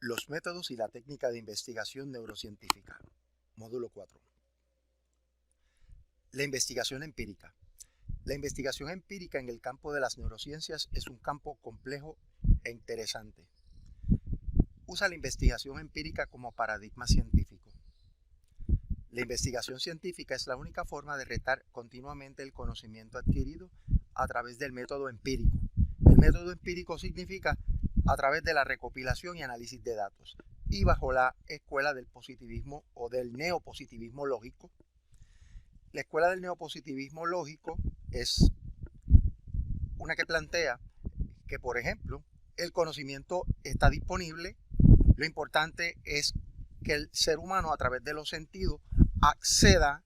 Los métodos y la técnica de investigación neurocientífica. Módulo 4. La investigación empírica. La investigación empírica en el campo de las neurociencias es un campo complejo e interesante. Usa la investigación empírica como paradigma científico. La investigación científica es la única forma de retar continuamente el conocimiento adquirido a través del método empírico. El método empírico significa a través de la recopilación y análisis de datos, y bajo la escuela del positivismo o del neopositivismo lógico. La escuela del neopositivismo lógico es una que plantea que, por ejemplo, el conocimiento está disponible, lo importante es que el ser humano a través de los sentidos acceda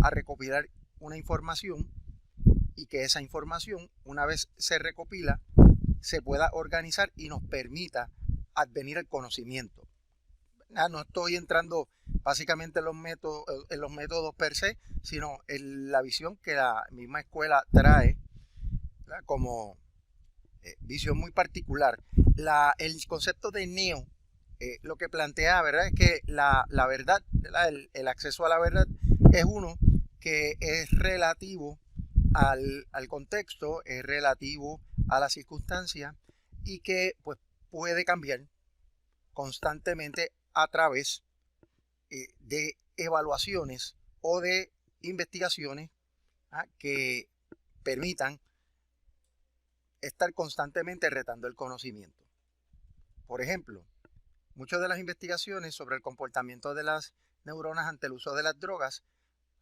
a recopilar una información y que esa información, una vez se recopila, se pueda organizar y nos permita advenir el conocimiento. No estoy entrando básicamente en los métodos per se, sino en la visión que la misma escuela trae, ¿verdad?, como visión muy particular. El concepto de neo lo que plantea, ¿verdad?, es que la verdad, el acceso a la verdad es uno que es relativo al contexto, es relativo a la circunstancia y que pues puede cambiar constantemente a través de evaluaciones o de investigaciones que permitan estar constantemente retando el conocimiento. Por ejemplo, muchas de las investigaciones sobre el comportamiento de las neuronas ante el uso de las drogas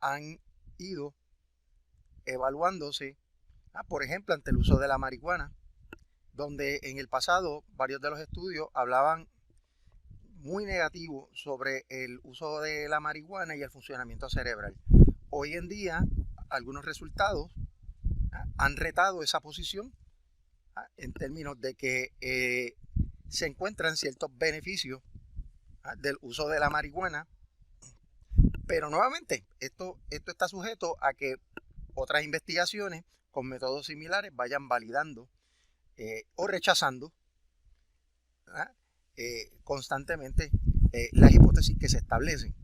han ido evaluándose, por ejemplo, ante el uso de la marihuana, donde en el pasado varios de los estudios hablaban muy negativo sobre el uso de la marihuana y el funcionamiento cerebral. Hoy en día, algunos resultados han retado esa posición en términos de que se encuentran ciertos beneficios del uso de la marihuana, pero nuevamente esto está sujeto a que otras investigaciones con métodos similares vayan validando o rechazando constantemente las hipótesis que se establecen.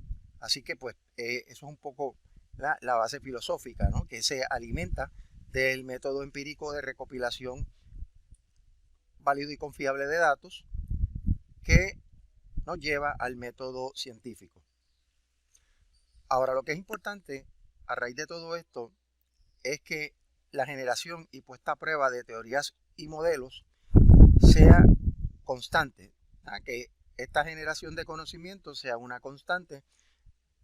Así que pues eso es un poco la base filosófica, ¿no?, que se alimenta del método empírico de recopilación válido y confiable de datos que nos lleva al método científico. Ahora, lo que es importante a raíz de todo esto es que la generación y puesta a prueba de teorías y modelos sea constante, que esta generación de conocimiento sea una constante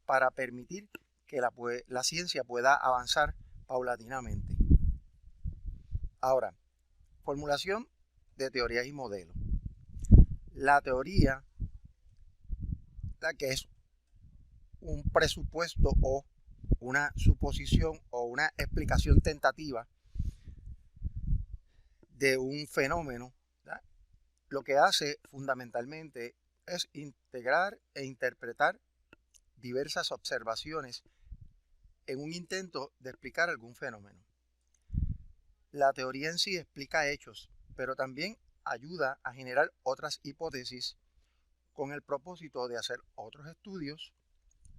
para permitir que la ciencia pueda avanzar paulatinamente. Ahora, formulación de teorías y modelos. La teoría, que es un presupuesto o una suposición o una explicación tentativa de un fenómeno, ¿verdad?, lo que hace fundamentalmente es integrar e interpretar diversas observaciones en un intento de explicar algún fenómeno. La teoría en sí explica hechos, pero también ayuda a generar otras hipótesis con el propósito de hacer otros estudios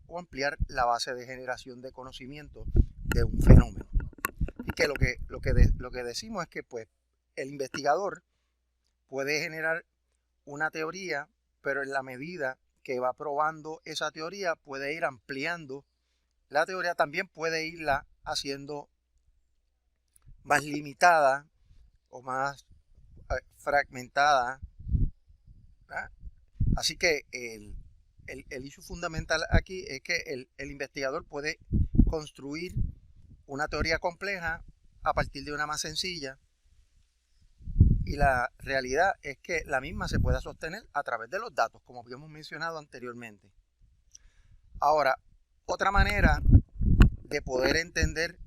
o ampliar la base de generación de conocimiento de un fenómeno. Y que lo que decimos es que pues el investigador puede generar una teoría, pero en la medida que va probando esa teoría puede ir ampliando la teoría, también puede irla haciendo más limitada o más fragmentada, ¿verdad? Así que el issue fundamental aquí es que el investigador puede construir una teoría compleja a partir de una más sencilla, y la realidad es que la misma se puede sostener a través de los datos, como habíamos mencionado anteriormente. Ahora, otra manera de poder entender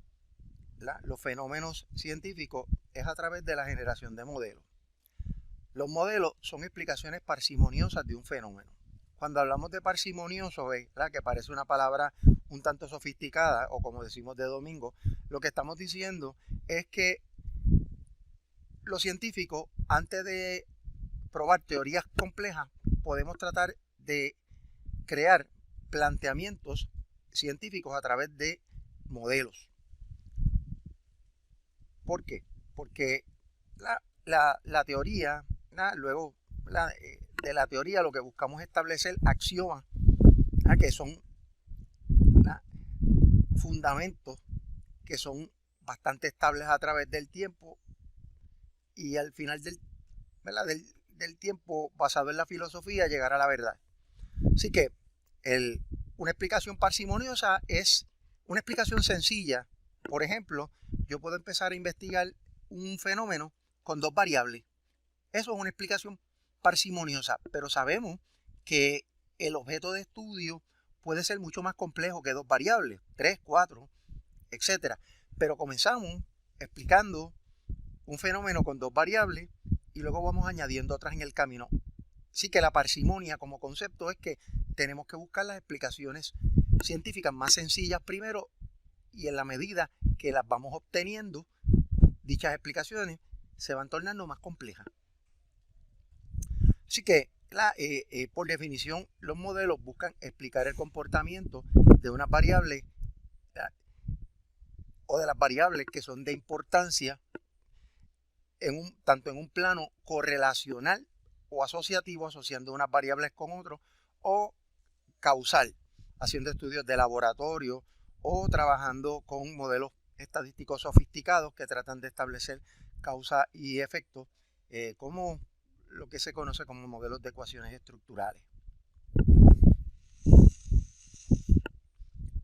los fenómenos científicos es a través de la generación de modelos. Los modelos son explicaciones parsimoniosas de un fenómeno. Cuando hablamos de parsimonioso, ¿verdad?, que parece una palabra un tanto sofisticada, o como decimos de domingo, lo que estamos diciendo es que los científicos, antes de probar teorías complejas, podemos tratar de crear planteamientos científicos a través de modelos. ¿Por qué? Porque la teoría, luego de la teoría lo que buscamos es establecer axiomas que son fundamentos que son bastante estables a través del tiempo y al final del tiempo, basado en la filosofía, llegar a la verdad. Así que una explicación parsimoniosa es una explicación sencilla. Por ejemplo, yo puedo empezar a investigar un fenómeno con dos variables. Eso es una explicación parsimoniosa, pero sabemos que el objeto de estudio puede ser mucho más complejo que dos variables, 3, 4, etc. Pero comenzamos explicando un fenómeno con dos variables y luego vamos añadiendo otras en el camino. Así que la parsimonia como concepto es que tenemos que buscar las explicaciones científicas más sencillas primero, y en la medida que las vamos obteniendo, dichas explicaciones se van tornando más complejas. Así que, por definición, los modelos buscan explicar el comportamiento de unas variables o de las variables que son de importancia tanto en un plano correlacional o asociativo, asociando unas variables con otras, o causal, haciendo estudios de laboratorio o trabajando con modelos estadísticos sofisticados que tratan de establecer causa y efecto, como lo que se conoce como modelos de ecuaciones estructurales.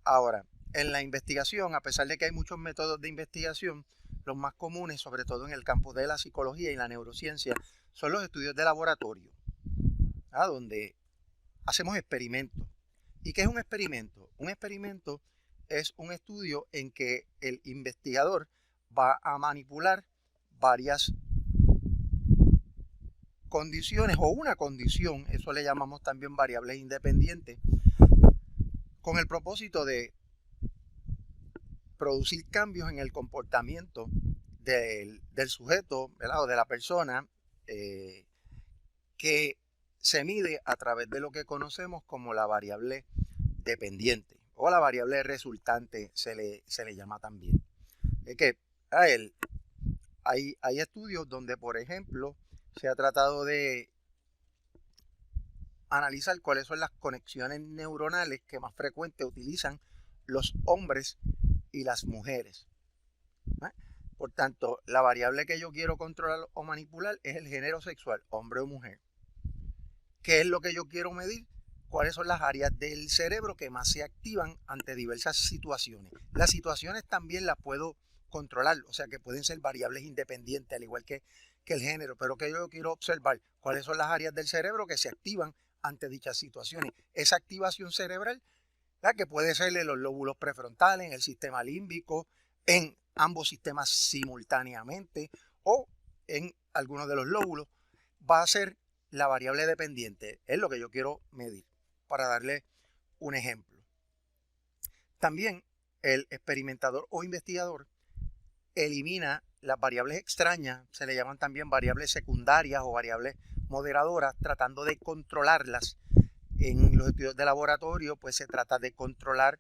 Ahora, en la investigación, a pesar de que hay muchos métodos de investigación, los más comunes, sobre todo en el campo de la psicología y la neurociencia, son los estudios de laboratorio, donde hacemos experimentos. ¿Y qué es un experimento? Un experimento es un estudio en que el investigador va a manipular varias condiciones o una condición, eso le llamamos también variables independientes, con el propósito de producir cambios en el comportamiento del sujeto, ¿verdad? O de la persona, que se mide a través de lo que conocemos como la variable dependiente o la variable resultante, se le llama también. Es que hay estudios donde, por ejemplo, se ha tratado de analizar cuáles son las conexiones neuronales que más frecuentes utilizan los hombres y las mujeres. Por tanto, la variable que yo quiero controlar o manipular es el género sexual, hombre o mujer. ¿Qué es lo que yo quiero medir? ¿Cuáles son las áreas del cerebro que más se activan ante diversas situaciones? Las situaciones también las puedo controlar, o sea que pueden ser variables independientes, al igual que el género, pero que yo quiero observar cuáles son las áreas del cerebro que se activan ante dichas situaciones. Esa activación cerebral, que puede ser en los lóbulos prefrontales, en el sistema límbico, en ambos sistemas simultáneamente o en algunos de los lóbulos, va a ser la variable dependiente. Es lo que yo quiero medir, para darle un ejemplo. También el experimentador o investigador elimina las variables extrañas, se le llaman también variables secundarias o variables moderadoras, tratando de controlarlas. En los estudios de laboratorio, pues se trata de controlar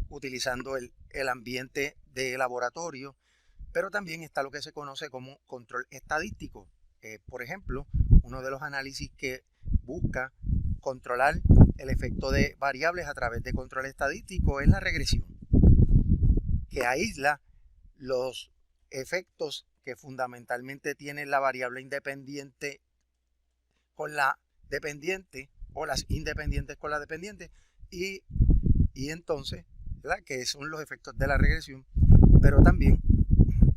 utilizando el ambiente de laboratorio, pero también está lo que se conoce como control estadístico. Por ejemplo, uno de los análisis que busca controlar el efecto de variables a través de control estadístico es la regresión, que aísla los efectos que fundamentalmente tiene la variable independiente con la dependiente o las independientes con la dependiente y entonces, ¿verdad?, que son los efectos de la regresión, pero también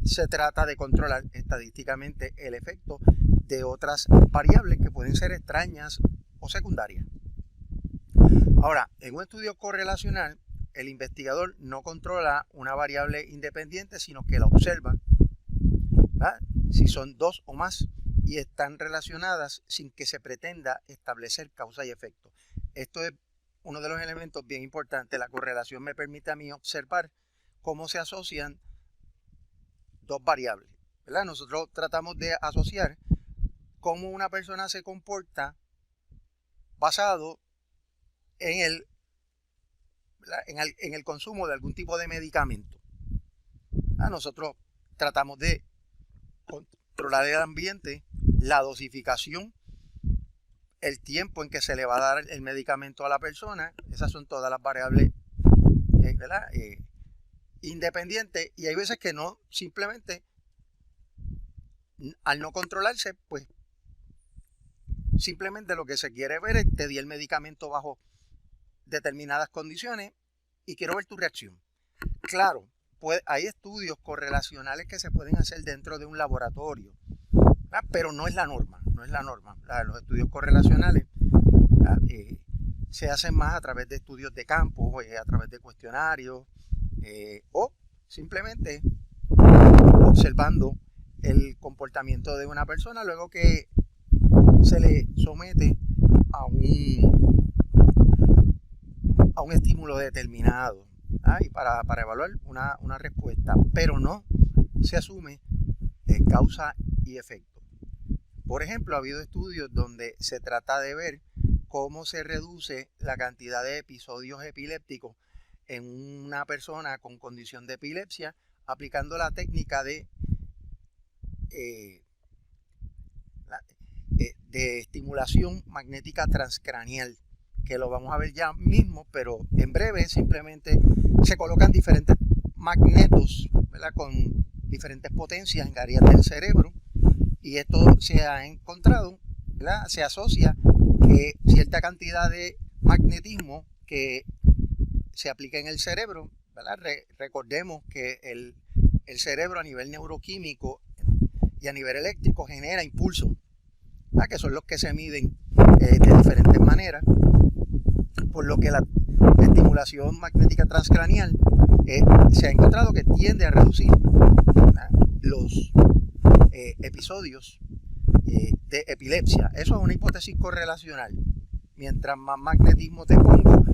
se trata de controlar estadísticamente el efecto de otras variables que pueden ser extrañas o secundarias. Ahora, en un estudio correlacional, el investigador no controla una variable independiente, sino que la observa, ¿verdad?, si son dos o más y están relacionadas sin que se pretenda establecer causa y efecto. Esto es uno de los elementos bien importantes. La correlación me permite a mí observar cómo se asocian dos variables, ¿verdad? Nosotros tratamos de asociar cómo una persona se comporta basado en el consumo de algún tipo de medicamento. Nosotros tratamos de controlar el ambiente, la dosificación, el tiempo en que se le va a dar el medicamento a la persona. Esas son todas las variables independientes, y hay veces que no, simplemente al no controlarse, pues simplemente lo que se quiere ver es: te di el medicamento bajo determinadas condiciones y quiero ver tu reacción. Claro, hay estudios correlacionales que se pueden hacer dentro de un laboratorio, pero no es la norma, Los estudios correlacionales se hacen más a través de estudios de campo, a través de cuestionarios, o simplemente observando el comportamiento de una persona luego que se le somete a un estímulo determinado, y para evaluar una respuesta, pero no se asume causa y efecto. Por ejemplo, ha habido estudios donde se trata de ver cómo se reduce la cantidad de episodios epilépticos en una persona con condición de epilepsia aplicando la técnica de estimulación magnética transcranial, que lo vamos a ver ya mismo, pero en breve. Simplemente se colocan diferentes magnetos, ¿verdad?, con diferentes potencias en áreas del cerebro, y esto se ha encontrado, ¿verdad?, se asocia que cierta cantidad de magnetismo que se aplica en el cerebro, ¿verdad? Recordemos que el cerebro a nivel neuroquímico y a nivel eléctrico genera impulsos, ¿verdad?, que son los que se miden de diferentes maneras, por lo que la estimulación magnética transcranial se ha encontrado que tiende a reducir, ¿verdad?, los episodios de epilepsia. Eso es una hipótesis correlacional. Mientras más magnetismo te pongo,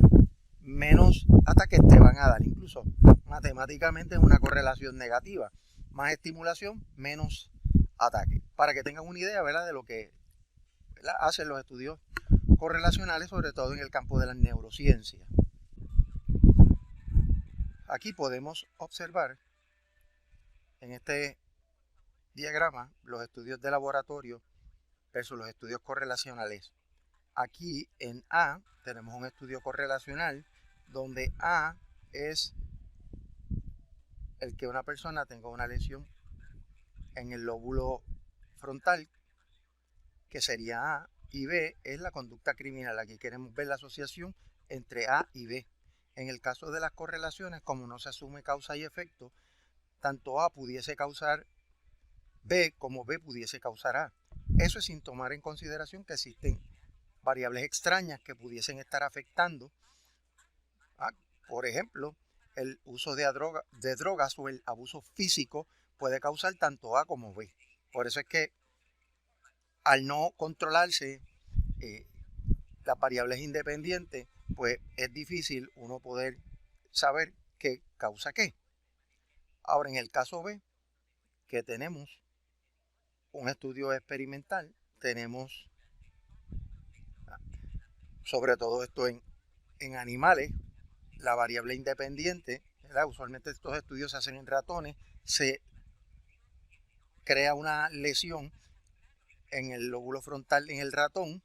menos ataques te van a dar. Incluso matemáticamente es una correlación negativa. Más estimulación, menos ataque. Para que tengan una idea, ¿verdad?, de lo que, ¿verdad?, hacen los estudios correlacionales, sobre todo en el campo de las neurociencias. Aquí podemos observar en este diagrama los estudios de laboratorio versus los estudios correlacionales. Aquí en A tenemos un estudio correlacional donde A es el que una persona tenga una lesión en el lóbulo frontal, que sería A, y B es la conducta criminal. Aquí queremos ver la asociación entre A y B. En el caso de las correlaciones, como no se asume causa y efecto, tanto A pudiese causar B como B pudiese causar A. Eso es sin tomar en consideración que existen variables extrañas que pudiesen estar afectando. Por ejemplo, el uso de drogas o el abuso físico puede causar tanto A como B. Por eso es que al no controlarse las variables independientes, pues es difícil uno poder saber qué causa qué. Ahora, en el caso B, que tenemos un estudio experimental, tenemos sobre todo esto en animales, la variable independiente, ¿verdad? Usualmente estos estudios se hacen en ratones, se crea una lesión en el lóbulo frontal en el ratón,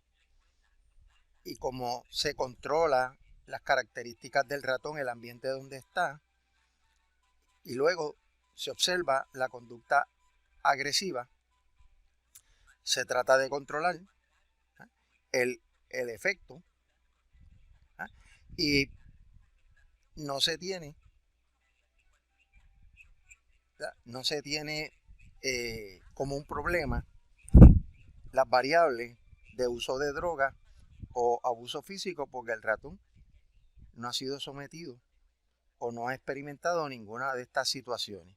y como se controla las características del ratón, el ambiente donde está, y luego se observa la conducta agresiva, se trata de controlar el efecto, y no se tiene como un problema las variables de uso de droga o abuso físico, porque el ratón no ha sido sometido o no ha experimentado ninguna de estas situaciones.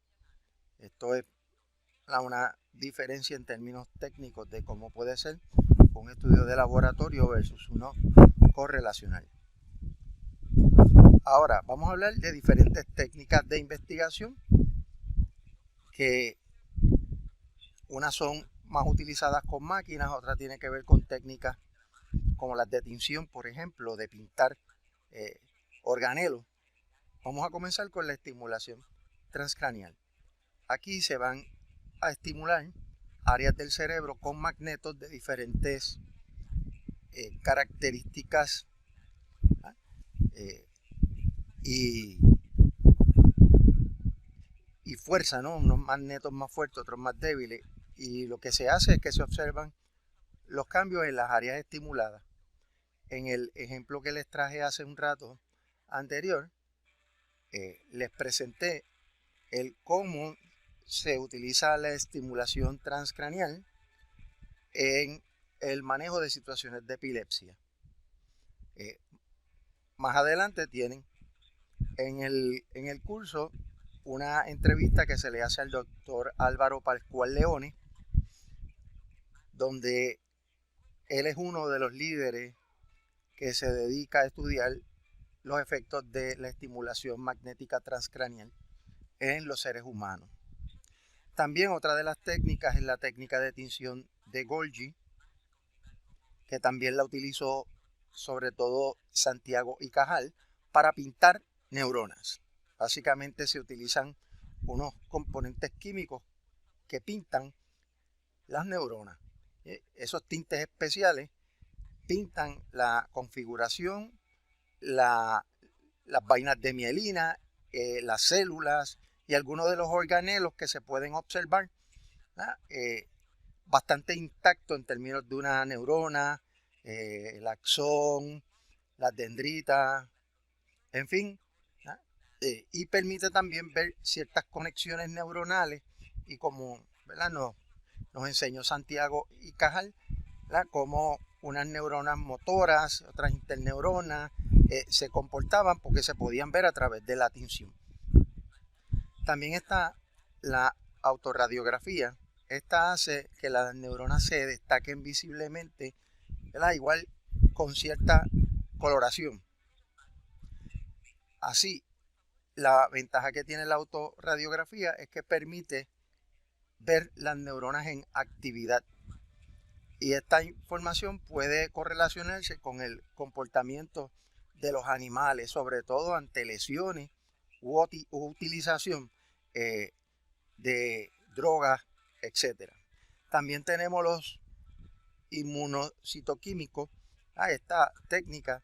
Esto es una diferencia en términos técnicos de cómo puede ser un estudio de laboratorio versus uno correlacional. Ahora vamos a hablar de diferentes técnicas de investigación, que unas son más utilizadas con máquinas, otras tienen que ver con técnicas como las de tinción, por ejemplo, de pintar organelos. Vamos a comenzar con la estimulación transcranial. Aquí se van a estimular áreas del cerebro con magnetos de diferentes características y fuerza, ¿no? Unos magnetos más fuertes, otros más débiles. Y lo que se hace es que se observan los cambios en las áreas estimuladas. En el ejemplo que les traje hace un rato anterior, les presenté el cómo se utiliza la estimulación transcranial en el manejo de situaciones de epilepsia. Más adelante tienen en el curso una entrevista que se le hace al doctor Álvaro Pascual Leone, donde él es uno de los líderes que se dedica a estudiar los efectos de la estimulación magnética transcranial en los seres humanos. También otra de las técnicas es la técnica de tinción de Golgi, que también la utilizó sobre todo Santiago y Cajal para pintar neuronas. Básicamente se utilizan unos componentes químicos que pintan las neuronas. Esos tintes especiales pintan la configuración, las vainas de mielina, las células y algunos de los organelos que se pueden observar bastante intactos en términos de una neurona, el axón, las dendritas, en fin, y permite también ver ciertas conexiones neuronales y como nos enseñó Santiago y Cajal, como unas neuronas motoras, otras interneuronas se comportaban porque se podían ver a través de la tinción. También está la autorradiografía. Esta hace que las neuronas se destaquen visiblemente, igual con cierta coloración. Así, la ventaja que tiene la autorradiografía es que permite ver las neuronas en actividad. Y esta información puede correlacionarse con el comportamiento de los animales, sobre todo ante lesiones u utilización de drogas, etc. También tenemos los inmunocitoquímicos. Esta técnica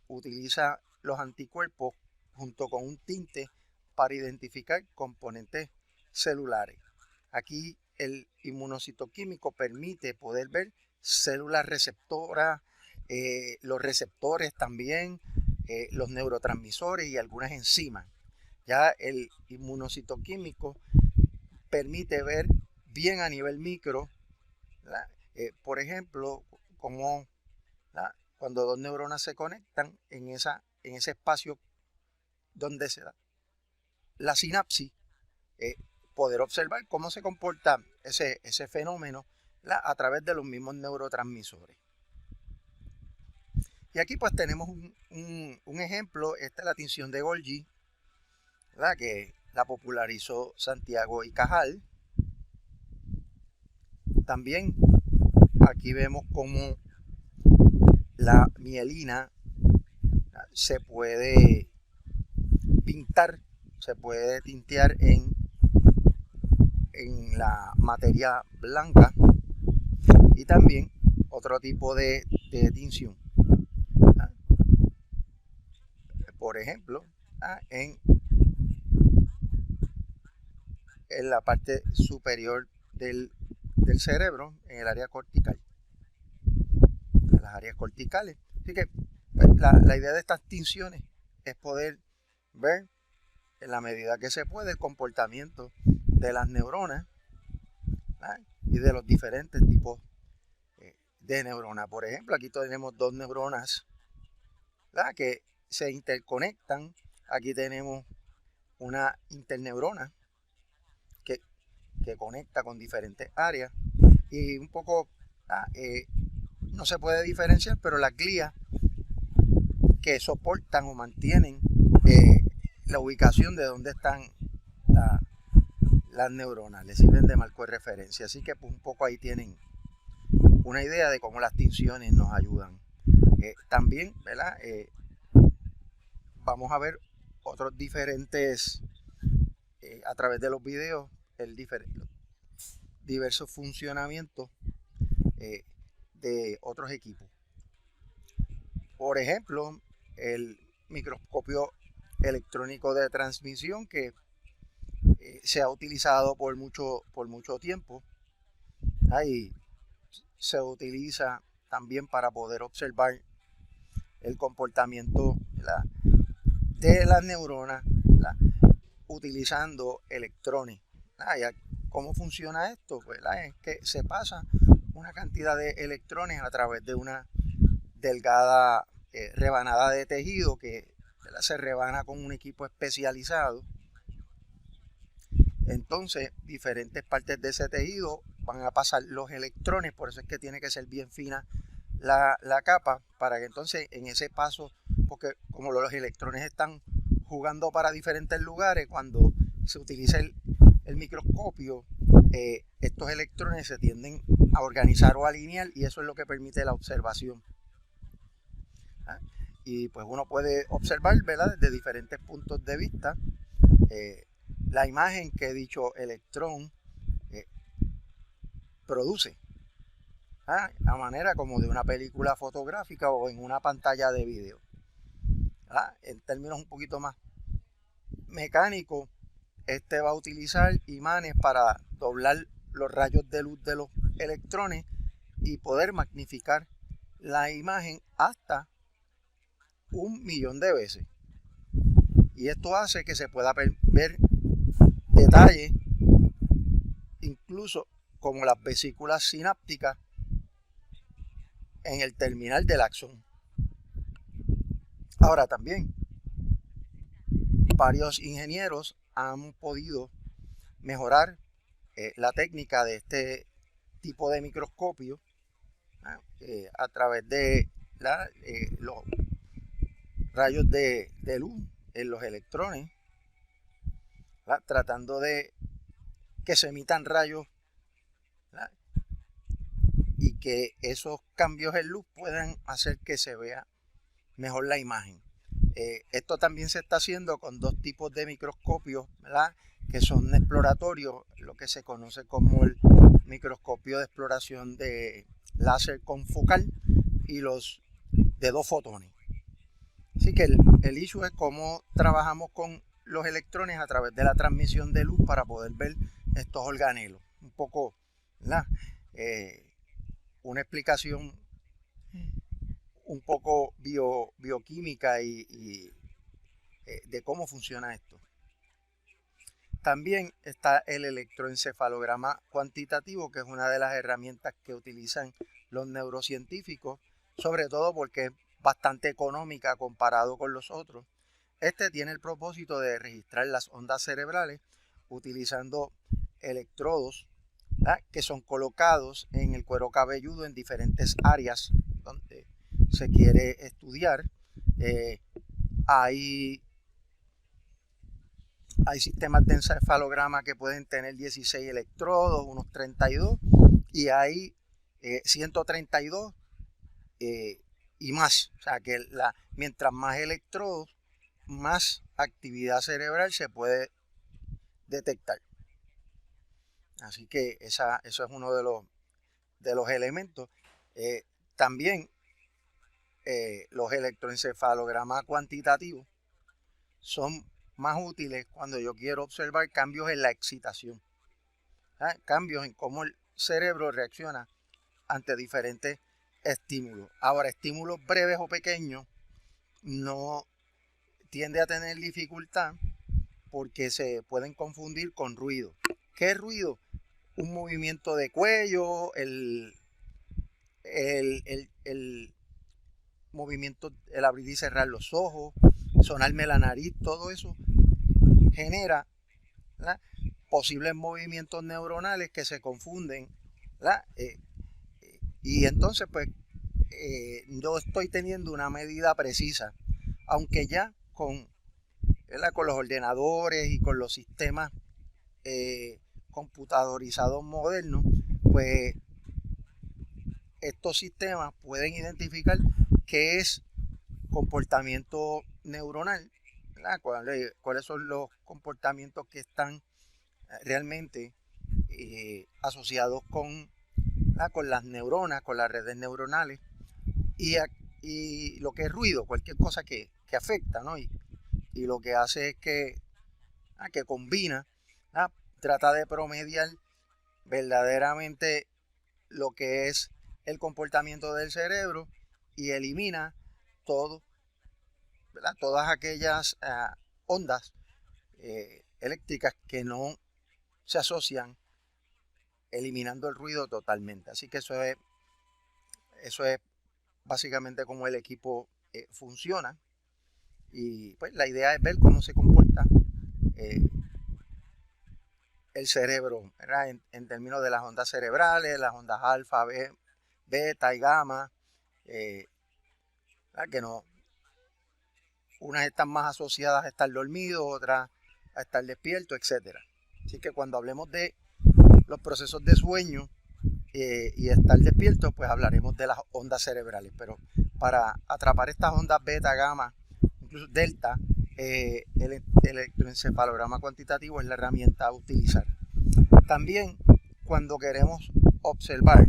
utiliza los anticuerpos junto con un tinte para identificar componentes celulares. Aquí el inmunocitoquímico permite poder ver células receptoras, los receptores también, los neurotransmisores y algunas enzimas. Ya el inmunocitoquímico permite ver bien a nivel micro, por ejemplo, como cuando dos neuronas se conectan en ese espacio donde se da la sinapsis, poder observar cómo se comporta ese fenómeno a través de los mismos neurotransmisores. Y aquí pues tenemos un ejemplo. Esta es la tinción de Golgi, que la popularizó Santiago y Cajal. También aquí vemos cómo la mielina se puede pintar, se puede tintear en la materia blanca, y también otro tipo de tinción. Por ejemplo, en la parte superior del cerebro, en el área cortical, las áreas corticales. Así que pues, la idea de estas tinciones es poder ver en la medida que se puede el comportamiento de las neuronas y de los diferentes tipos de neuronas. Por ejemplo, aquí tenemos dos neuronas que se interconectan. Aquí tenemos una interneurona que conecta con diferentes áreas y un poco no se puede diferenciar, pero las glías que soportan o mantienen la ubicación de donde están las neuronas, les sirven de marco de referencia. Así que pues, un poco ahí tienen una idea de cómo las tinciones nos ayudan También, ¿verdad? Vamos a ver otros diferentes, a través de los videos, los diversos funcionamientos de otros equipos. Por ejemplo, el microscopio electrónico de transmisión, que se ha utilizado por mucho tiempo. Ahí se utiliza también para poder observar el comportamiento de las neuronas, utilizando electrones. ¿Cómo funciona esto? Pues es que se pasa una cantidad de electrones a través de una delgada rebanada de tejido que se rebana con un equipo especializado. Entonces, diferentes partes de ese tejido van a pasar los electrones, por eso es que tiene que ser bien fina la capa, para que entonces en ese paso, porque como los electrones están jugando para diferentes lugares, cuando se utiliza el microscopio, estos electrones se tienden a organizar o alinear, y eso es lo que permite la observación. Y pues uno puede observar, ¿verdad?, desde diferentes puntos de vista la imagen que dicho electrón produce, a manera como de una película fotográfica o en una pantalla de video. En términos un poquito más mecánicos, este va a utilizar imanes para doblar los rayos de luz de los electrones y poder magnificar la imagen hasta 1.000.000 de veces. Y esto hace que se pueda ver detalles, incluso como las vesículas sinápticas en el terminal del axón. Ahora también, varios ingenieros han podido mejorar la técnica de este tipo de microscopio a través de los rayos de luz en los electrones, tratando de que se emitan rayos y que esos cambios en luz puedan hacer que se vea mejor la imagen. Esto también se está haciendo con dos tipos de microscopios, ¿verdad?, que son exploratorios, lo que se conoce como el microscopio de exploración de láser confocal y los de 2 fotones. Así que el issue es cómo trabajamos con los electrones a través de la transmisión de luz para poder ver estos organelos. Un poco, ¿verdad?, una explicación un poco bioquímica y de cómo funciona esto. También está el electroencefalograma cuantitativo, que es una de las herramientas que utilizan los neurocientíficos, sobre todo porque es bastante económica comparado con los otros. Este tiene el propósito de registrar las ondas cerebrales utilizando electrodos, que son colocados en el cuero cabelludo en diferentes áreas donde se quiere estudiar. Hay sistemas de encefalograma que pueden tener 16 electrodos, unos 32, y hay 132 y más. O sea que mientras más electrodos, más actividad cerebral se puede detectar. Así que eso es uno de los elementos. También los electroencefalogramas cuantitativos son más útiles cuando yo quiero observar cambios en la excitación, cambios en cómo el cerebro reacciona ante diferentes estímulos. Ahora, estímulos breves o pequeños no tiende a tener dificultad porque se pueden confundir con ruido. ¿Qué es ruido? Un movimiento de cuello, el movimiento, el abrir y cerrar los ojos, sonarme la nariz, todo eso genera, ¿verdad?, posibles movimientos neuronales que se confunden, ¿verdad? Y entonces pues no estoy teniendo una medida precisa, aunque ya con los ordenadores y con los sistemas computadorizados modernos, pues estos sistemas pueden identificar qué es comportamiento neuronal, ¿verdad? ¿Cuáles son los comportamientos que están realmente asociados con las neuronas, con las redes neuronales y lo que es ruido, cualquier cosa que afecta, ¿no? Y lo que hace es que combina, trata de promediar verdaderamente lo que es el comportamiento del cerebro y elimina todo, ¿verdad? Todas aquellas ondas eléctricas que no se asocian, eliminando el ruido totalmente. Así que eso es básicamente cómo el equipo funciona. Y pues la idea es ver cómo se comporta el cerebro, ¿verdad? En términos de las ondas cerebrales, las ondas alfa, beta y gamma, que no, unas están más asociadas a estar dormido, otras a estar despierto, etc. Así que cuando hablemos de los procesos de sueño y estar despierto, pues hablaremos de las ondas cerebrales. Pero para atrapar estas ondas beta, gamma, incluso delta, el electroencefalograma cuantitativo es la herramienta a utilizar. También cuando queremos observar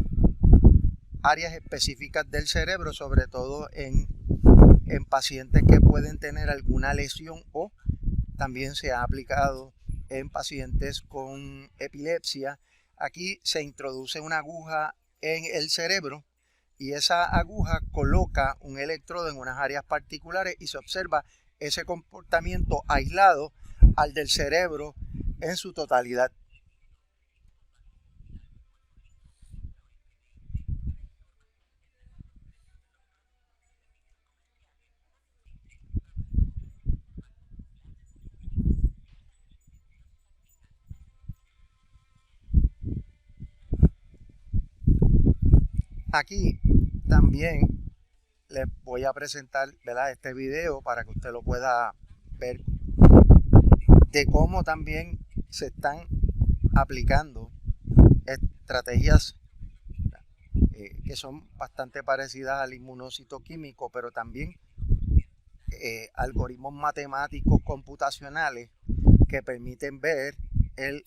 áreas específicas del cerebro, sobre todo en pacientes que pueden tener alguna lesión, o también se ha aplicado en pacientes con epilepsia. Aquí se introduce una aguja en el cerebro y esa aguja coloca un electrodo en unas áreas particulares y se observa ese comportamiento aislado al del cerebro en su totalidad. Aquí también les voy a presentar, ¿verdad?, este video para que usted lo pueda ver, de cómo también se están aplicando estrategias que son bastante parecidas al inmunocitoquímico, pero también algoritmos matemáticos computacionales que permiten ver el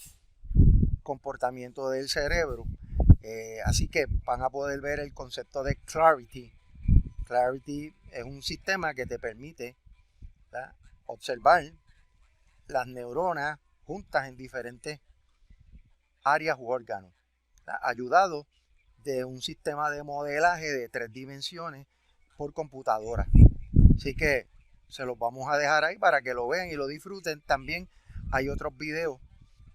comportamiento del cerebro. Así que van a poder ver el concepto de Clarity. Clarity es un sistema que te permite, ¿verdad?, observar las neuronas juntas en diferentes áreas u órganos, ¿verdad?, ayudado de un sistema de modelaje de 3 dimensiones por computadora. Así que se los vamos a dejar ahí para que lo vean y lo disfruten. También hay otros videos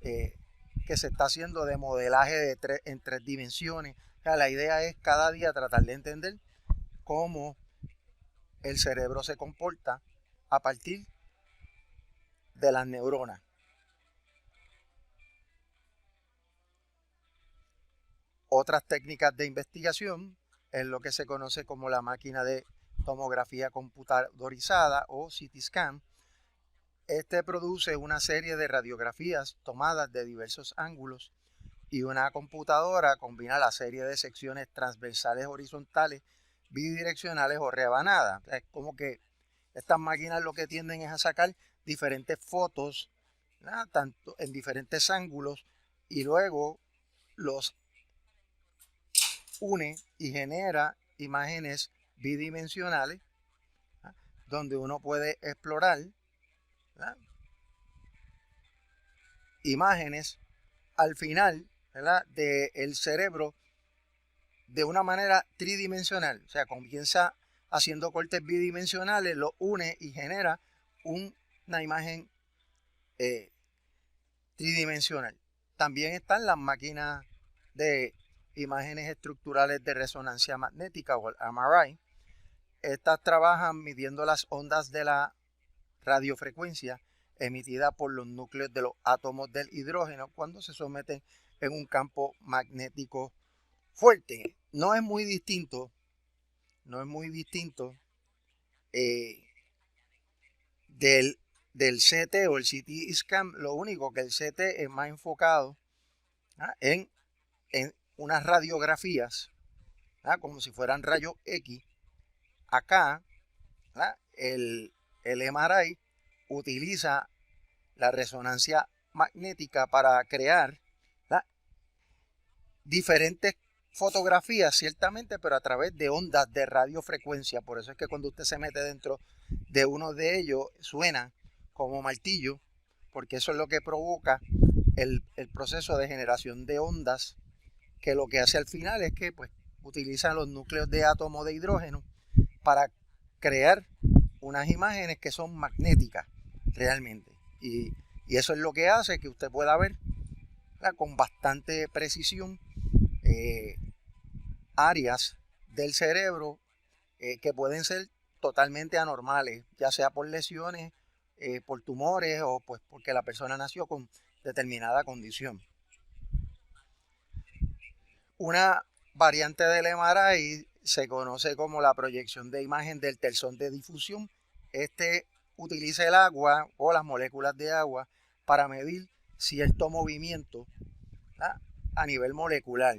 que se está haciendo de modelaje en 3 dimensiones. O sea, la idea es cada día tratar de entender cómo el cerebro se comporta a partir de las neuronas. Otras técnicas de investigación es lo que se conoce como la máquina de tomografía computadorizada o CT scan. Este produce una serie de radiografías tomadas de diversos ángulos y una computadora combina la serie de secciones transversales, horizontales, bidireccionales o rebanadas. Es como que estas máquinas lo que tienden es a sacar diferentes fotos, ¿verdad?, tanto en diferentes ángulos, y luego los une y genera imágenes bidimensionales, ¿verdad?, donde uno puede explorar, ¿verdad?, imágenes al final, ¿verdad?, del cerebro de una manera tridimensional. O sea, comienza haciendo cortes bidimensionales, lo une y genera una imagen tridimensional. También están las máquinas de imágenes estructurales de resonancia magnética o el MRI. Estas trabajan midiendo las ondas de la radiofrecuencia emitida por los núcleos de los átomos del hidrógeno cuando se someten en un campo magnético fuerte. No es muy distinto del CT o el CT scan. Lo único que el CT es más enfocado en unas radiografías, como si fueran rayos X, acá, ¿verdad? El MRI utiliza la resonancia magnética para crear, ¿verdad?, diferentes fotografías, ciertamente, pero a través de ondas de radiofrecuencia. Por eso es que cuando usted se mete dentro de uno de ellos, suena como martillo, porque eso es lo que provoca el proceso de generación de ondas, que lo que hace al final es que pues utilizan los núcleos de átomos de hidrógeno para crear unas imágenes que son magnéticas realmente. Y eso es lo que hace que usted pueda ver, ¿verdad?, con bastante precisión áreas del cerebro que pueden ser totalmente anormales, ya sea por lesiones, por tumores o pues porque la persona nació con determinada condición. Una variante del MRI se conoce como la proyección de imagen del telson de difusión. Este utiliza el agua o las moléculas de agua para medir cierto movimiento, ¿verdad?, a nivel molecular.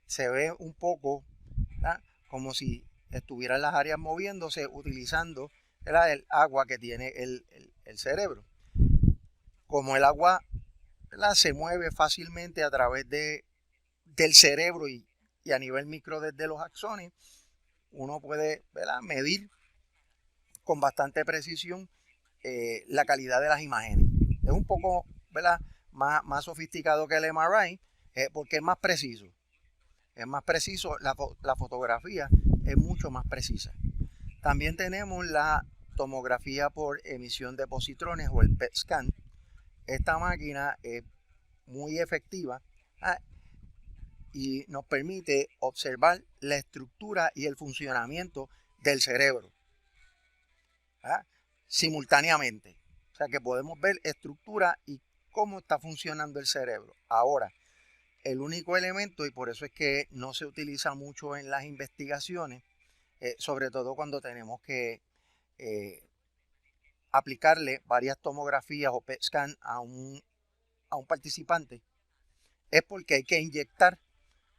Se ve un poco, ¿verdad?, como si estuvieran las áreas moviéndose utilizando, ¿verdad?, el agua que tiene el cerebro. Como el agua, ¿verdad?, se mueve fácilmente a través del cerebro y a nivel micro desde los axones, uno puede, ¿verdad?, medir con bastante precisión la calidad de las imágenes. Es un poco, ¿verdad?, más sofisticado que el MRI, porque es más preciso. Es más preciso, la fotografía es mucho más precisa. También tenemos la tomografía por emisión de positrones o el PET scan. Esta máquina es muy efectiva y nos permite observar la estructura y el funcionamiento del cerebro simultáneamente. O sea que podemos ver estructura y cómo está funcionando el cerebro. Ahora, el único elemento, y por eso es que no se utiliza mucho en las investigaciones, sobre todo cuando tenemos que aplicarle varias tomografías o PET scan a un participante, es porque hay que inyectar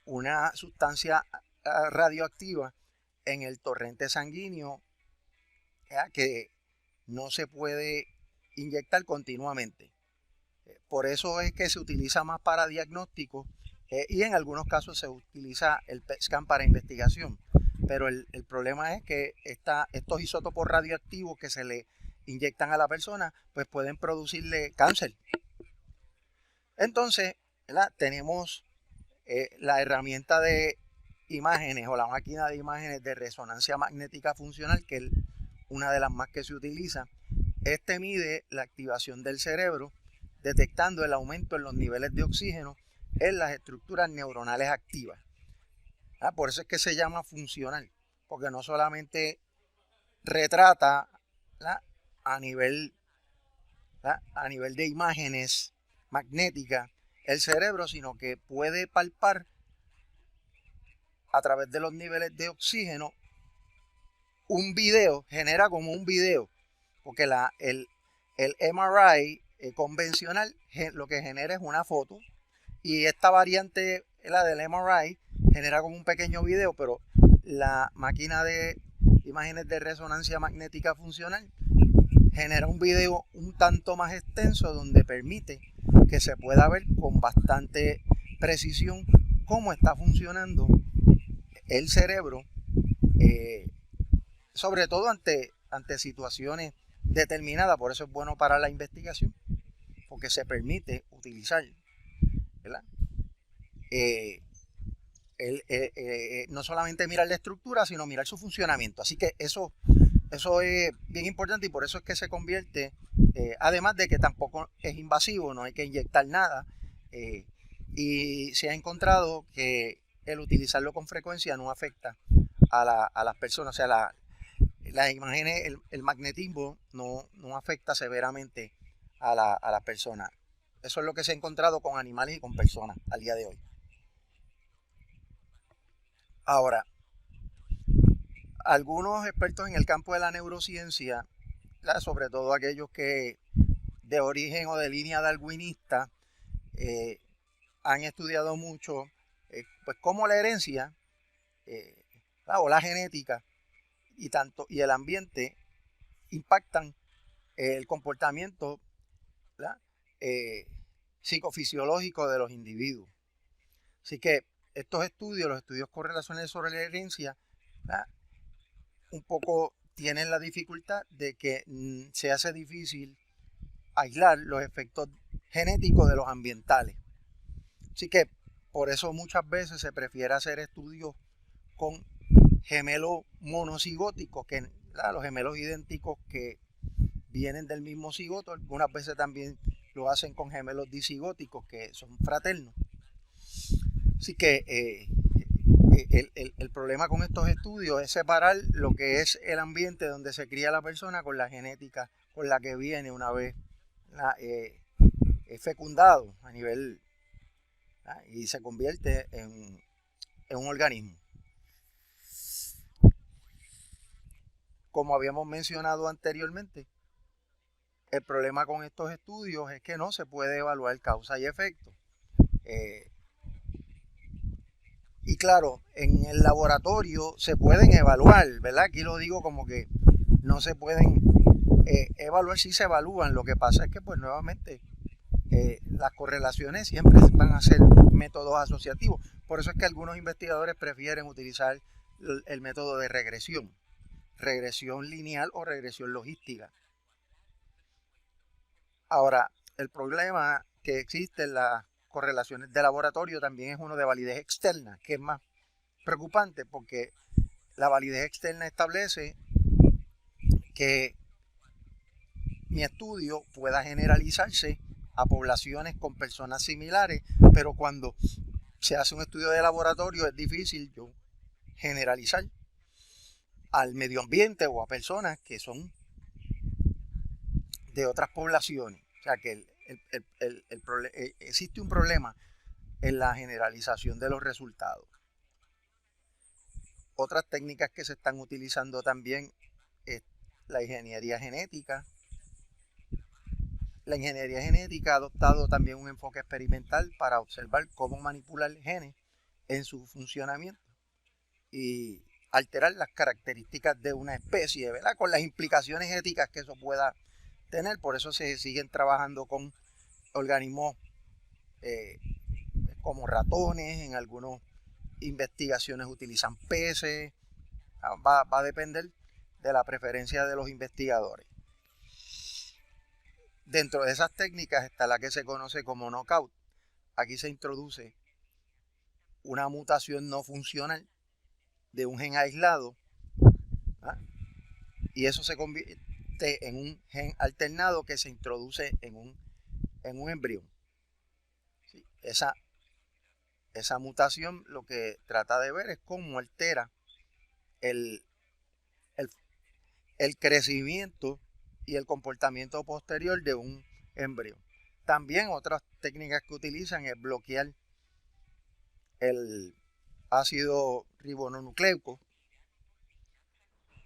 una sustancia radioactiva en el torrente sanguíneo que no se puede inyectar continuamente. Por eso es que se utiliza más para diagnóstico y en algunos casos se utiliza el PET scan para investigación. Pero el problema es que estos isótopos radioactivos que se le inyectan a la persona pues pueden producirle cáncer. Entonces, ¿verdad?, tenemos la herramienta de imágenes o la máquina de imágenes de resonancia magnética funcional, que es una de las más que se utiliza. Este mide la activación del cerebro, detectando el aumento en los niveles de oxígeno en las estructuras neuronales activas. Por eso es que se llama funcional, porque no solamente retrata, ¿verdad?, a nivel de imágenes magnéticas el cerebro, sino que puede palpar a través de los niveles de oxígeno un video, genera como un video, porque el MRI convencional lo que genera es una foto, y esta variante, la del MRI, genera como un pequeño video, pero la máquina de imágenes de resonancia magnética funcional genera un video un tanto más extenso, donde permite que se pueda ver con bastante precisión cómo está funcionando el cerebro, sobre todo ante situaciones determinadas. Por eso es bueno para la investigación, porque se permite utilizar, ¿verdad?, no solamente mirar la estructura, sino mirar su funcionamiento. Así que eso es bien importante, y por eso es que se convierte, además de que tampoco es invasivo, no hay que inyectar nada, y se ha encontrado que el utilizarlo con frecuencia no afecta a las personas. O sea, las imágenes, el magnetismo no afecta severamente a las personas. Eso es lo que se ha encontrado con animales y con personas al día de hoy. Ahora, algunos expertos en el campo de la neurociencia, sobre todo aquellos que de origen o de línea darwinista, han estudiado mucho pues cómo la herencia o la genética y el ambiente impactan el comportamiento, ¿verdad? Psicofisiológico de los individuos. Así que estos estudios, los estudios correlacionales sobre la herencia, ¿verdad?, un poco tienen la dificultad de que se hace difícil aislar los efectos genéticos de los ambientales. Así que por eso muchas veces se prefiere hacer estudios con gemelos monocigóticos, que los gemelos idénticos que vienen del mismo cigoto. Algunas veces también lo hacen con gemelos disigóticos, que son fraternos. Así que el problema con estos estudios es separar lo que es el ambiente donde se cría la persona con la genética con la que viene una vez fecundado a nivel, y se convierte en un organismo. Como habíamos mencionado anteriormente, el problema con estos estudios es que no se puede evaluar causa y efecto. Y claro, en el laboratorio se pueden evaluar, ¿verdad? Aquí lo digo como que no se pueden evaluar, sí se evalúan. Lo que pasa es que, pues nuevamente, las correlaciones siempre van a ser métodos asociativos. Por eso es que algunos investigadores prefieren utilizar el método de regresión lineal o regresión logística. Ahora, el problema que existe en las correlaciones de laboratorio también es uno de validez externa, que es más preocupante porque la validez externa establece que mi estudio pueda generalizarse a poblaciones con personas similares, pero cuando se hace un estudio de laboratorio es difícil yo generalizar al medio ambiente o a personas que son de otras poblaciones. O sea que existe un problema en la generalización de los resultados. Otras técnicas que se están utilizando también es la ingeniería genética. La ingeniería genética ha adoptado también un enfoque experimental para observar cómo manipular genes en su funcionamiento y alterar las características de una especie, ¿verdad?, con las implicaciones éticas que eso pueda tener. Por eso se siguen trabajando con organismos como ratones, en algunas investigaciones utilizan peces. Va a depender de la preferencia de los investigadores. Dentro de esas técnicas está la que se conoce como knockout. Aquí se introduce una mutación no funcional de un gen aislado, y eso se convierte en un gen alternado que se introduce en un embrión. ¿Sí? Esa mutación lo que trata de ver es cómo altera el crecimiento y el comportamiento posterior de un embrión. También otras técnicas que utilizan es bloquear el ácido ribonucleico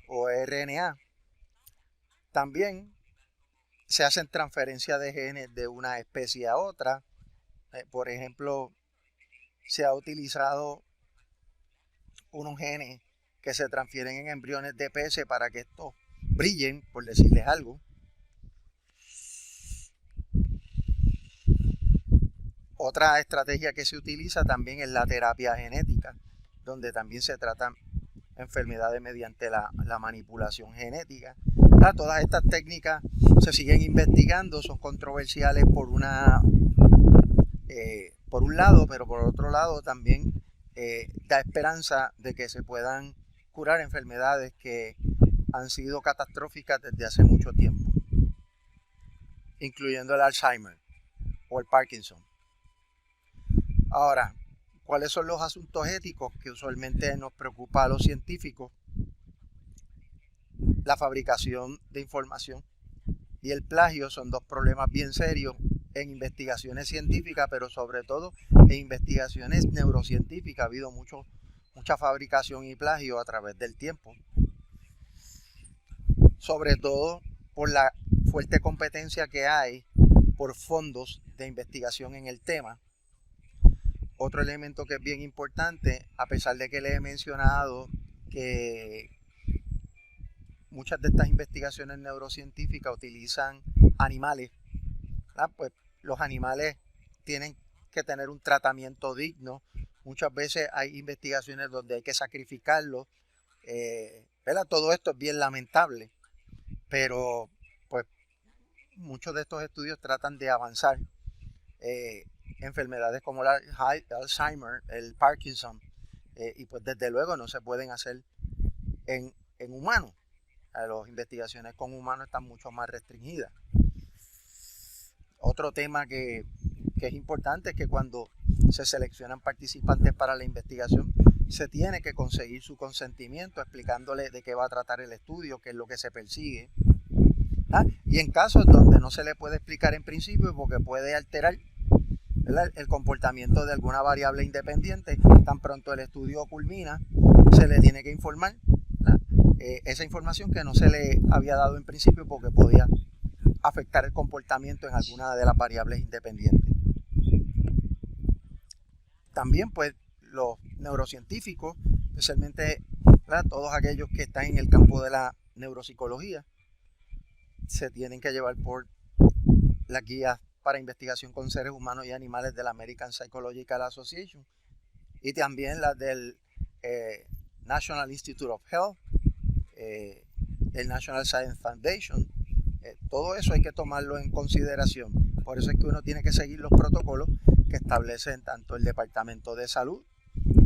o RNA. También se hacen transferencias de genes de una especie a otra. Por ejemplo, se ha utilizado unos genes que se transfieren en embriones de peces para que estos brillen, por decirles algo. Otra estrategia que se utiliza también es la terapia genética, donde también se tratan enfermedades mediante la manipulación genética. Todas estas técnicas se siguen investigando, son controversiales por un lado, pero por otro lado también da esperanza de que se puedan curar enfermedades que han sido catastróficas desde hace mucho tiempo, incluyendo el Alzheimer o el Parkinson. Ahora, ¿cuáles son los asuntos éticos que usualmente nos preocupa a los científicos? La fabricación de información y el plagio son dos problemas bien serios en investigaciones científicas, pero sobre todo en investigaciones neurocientíficas. Ha habido mucha fabricación y plagio a través del tiempo, sobre todo por la fuerte competencia que hay por fondos de investigación en el tema. Otro elemento que es bien importante, a pesar de que les he mencionado que muchas de estas investigaciones neurocientíficas utilizan animales, ¿verdad? Pues los animales tienen que tener un tratamiento digno. Muchas veces hay investigaciones donde hay que sacrificarlos. ¿Verdad? Todo esto es bien lamentable, pero pues muchos de estos estudios tratan de avanzar enfermedades como la Alzheimer, el Parkinson, y pues desde luego no se pueden hacer en humanos. Las investigaciones con humanos están mucho más restringidas. Otro tema que es importante es que cuando se seleccionan participantes para la investigación, se tiene que conseguir su consentimiento explicándole de qué va a tratar el estudio, qué es lo que se persigue. Y en casos donde no se le puede explicar en principio porque puede alterar, ¿verdad?, el comportamiento de alguna variable independiente, tan pronto el estudio culmina, se le tiene que informar esa información que no se le había dado en principio porque podía afectar el comportamiento en alguna de las variables independientes. También pues los neurocientíficos, especialmente, ¿verdad?, todos aquellos que están en el campo de la neuropsicología, se tienen que llevar por las guías para investigación con seres humanos y animales de la American Psychological Association y también las del National Institute of Health, el National Science Foundation. Todo eso hay que tomarlo en consideración. Por eso es que uno tiene que seguir los protocolos que establecen tanto el Departamento de Salud,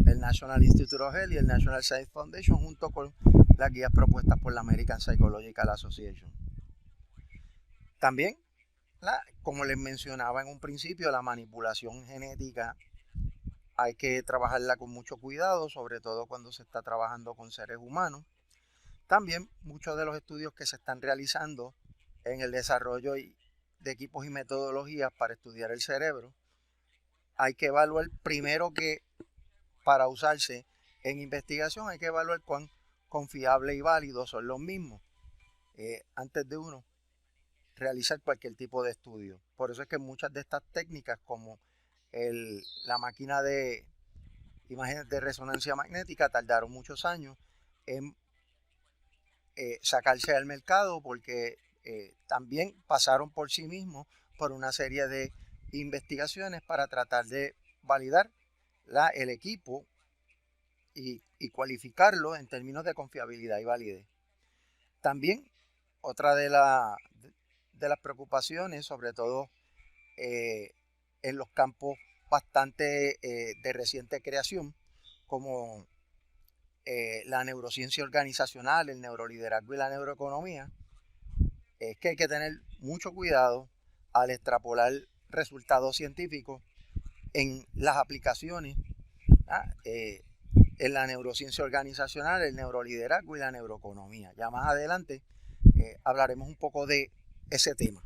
el National Institute of Health y el National Science Foundation, junto con las guías propuestas por la American Psychological Association. También, como les mencionaba en un principio, la manipulación genética hay que trabajarla con mucho cuidado, sobre todo cuando se está trabajando con seres humanos. También muchos de los estudios que se están realizando en el desarrollo de equipos y metodologías para estudiar el cerebro, hay que evaluar primero que para usarse en investigación, hay que evaluar cuán confiable y válido son los mismos antes de uno realizar cualquier tipo de estudio. Por eso es que muchas de estas técnicas como la máquina de imágenes de resonancia magnética tardaron muchos años en sacarse al mercado porque también pasaron por sí mismos por una serie de investigaciones para tratar de validar el equipo y cualificarlo en términos de confiabilidad y validez. También otra de las preocupaciones, sobre todo en los campos bastante de reciente creación, como la neurociencia organizacional, el neuroliderazgo y la neuroeconomía, es que hay que tener mucho cuidado al extrapolar resultados científicos en las aplicaciones en la neurociencia organizacional, el neuroliderazgo y la neuroeconomía. Ya más adelante hablaremos un poco de ese tema.